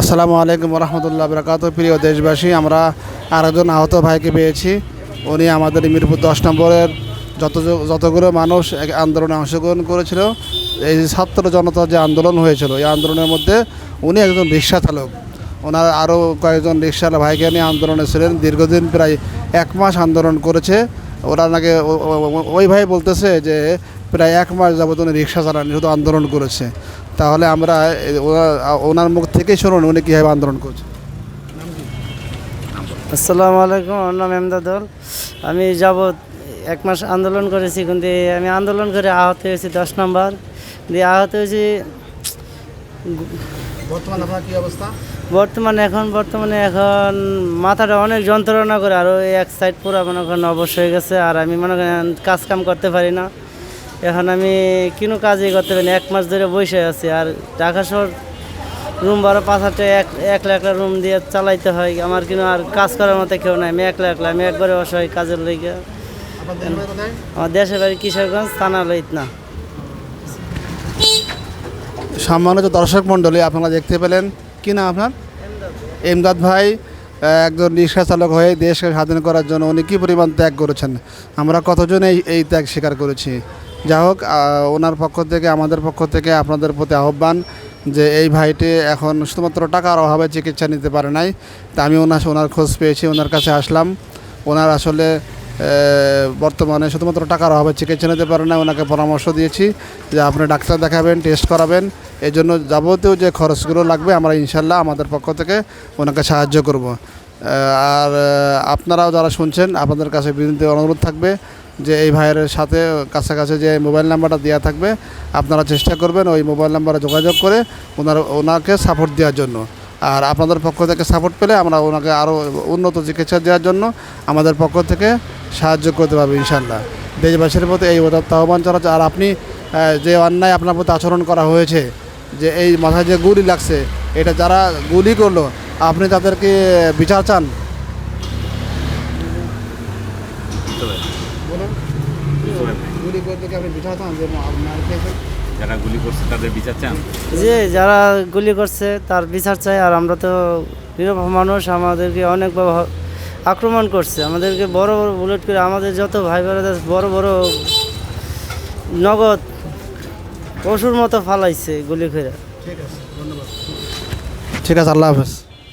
আসসালামু আলাইকুম রহমতুল্লাহ বরকাতুহু। প্রিয় দেশবাসী, আমরা আরেকজন আহত ভাইকে পেয়েছি। উনি আমাদের মিরপুর 10 নম্বরের যতগুলো মানুষ আন্দোলনে অংশগ্রহণ করেছিল, এই যে ছাত্র জনতা যে আন্দোলন হয়েছিল, এই আন্দোলনের মধ্যে উনি একজন রিক্সা চালক। ওনার আরও কয়েকজন রিক্সাওয়ালা ভাইকে নিয়ে আন্দোলনে ছিলেন। দীর্ঘদিন প্রায় 1 মাস আন্দোলন করেছে। ওরা নাকি ওই ভাই বলতেছে যে প্রায় 1 মাস যাবত উনি রিক্সা চালান, শুধু আন্দোলন করেছে। তাহলে আমরা ওনার মুখ থেকেই শুনুন উনি কীভাবে আন্দোলন করছে। আসসালামু আলাইকুম, আমার নাম এমদাদুল। আমি যাবৎ 1 মাস আন্দোলন করেছি, কিন্তু আমি আন্দোলন করে আহত হয়েছি 10 নম্বর দিয়ে আহত হয়েছি। বর্তমানে আপনার কী অবস্থা? বর্তমানে এখন মাথাটা অনেক যন্ত্রণা করে, আর ওই এক সাইড পুরো মনে করেন অবশ হয়ে গেছে। আর আমি মনে করেন কাজ কাম করতে পারি না। এখন আমি কোনো কাজই করতে পারি না, 1 মাস ধরে বসে আছি। আর ঢাকা শহর রুম ভাড়া 5,000 টাকা একলা রুম দিয়ে চালাইতে হয়। আমার কিন্তু আর কাজ করার মতো কেউ নাই, আমি একলা। আমি একবারে অসহায় কাজের লেগে। আমার দেশের বাড়ি কিশোরগঞ্জ, থানা লইতনা। সম্মানিত দর্শক মণ্ডলী, আপনারা দেখতে পেলেন কি না আপনার এমদাদ ভাই একজন রিক্সা চালক হয়ে দেশকে স্বাধীন করার জন্য উনি কী পরিমাণ ত্যাগ করেছেন। আমরা কতজনেই এই ত্যাগ স্বীকার করেছি। যা হোক, ওনার পক্ষ থেকে আমাদের পক্ষ থেকে আপনাদের প্রতি আহ্বান যে এই ভাইটি এখন শুধুমাত্র টাকার অভাবে চিকিৎসা নিতে পারে নাই। তা আমি ওনার খোঁজ পেয়েছি, ওনার কাছে আসলাম। ওনার আসলে বর্তমানে শুধুমাত্র টাকার অভাবে চিকিৎসা নিতে পারে না। ওনাকে পরামর্শ দিয়েছি যে আপনি ডাক্তার দেখাবেন, টেস্ট করাবেন। এই জন্য যাবতীয় যে খরচগুলো লাগবে আমরা ইনশাল্লাহ আমাদের পক্ষ থেকে ওনাকে সাহায্য করব। আর আপনারাও যারা শুনছেন, আপনাদের কাছে বিনীত অনুরোধ থাকবে যে এই ভাইয়ের সাথে কাছাকাছি যে মোবাইল নাম্বারটা দেওয়া থাকবে, আপনারা চেষ্টা করবেন ওই মোবাইল নাম্বারে যোগাযোগ করে ওনাকে সাপোর্ট দেওয়ার জন্য। আর আপনাদের পক্ষ থেকে সাপোর্ট পেলে আমরা ওনাকে আরও উন্নত চিকিৎসা দেওয়ার জন্য আমাদের পক্ষ থেকে সাহায্য করতে পারবো ইনশাল্লাহ। দেশবাসীর প্রতি এই আহ্বান চালাচ্ছে। আর আপনি যে অন্যায় আপনার প্রতি আচরণ করা হয়েছে, যে এই মাথায় যে গুলি লাগছে, এটা যারা গুলি করলো আপনি তাদেরকে বিচার চান? গুলি করতে কি আপনি বিচার চান? যে যারা গুলি করছে তাদের বিচার চান? যে যারা গুলি করছে তার বিচার চাই। আর আমরা তো নিরীহ মানুষ, আমাদেরকে অনেকভাবে আক্রমণ করছে, আমাদেরকে বড় বড় বুলেট করে আমাদের যত ভাই বোনেরা বড় বড় নগদ পশুর মতো ফালাইছে গুলি করে। ঠিক আছে, ধন্যবাদ। ঠিক আছে, আল্লাহ হাফেজ।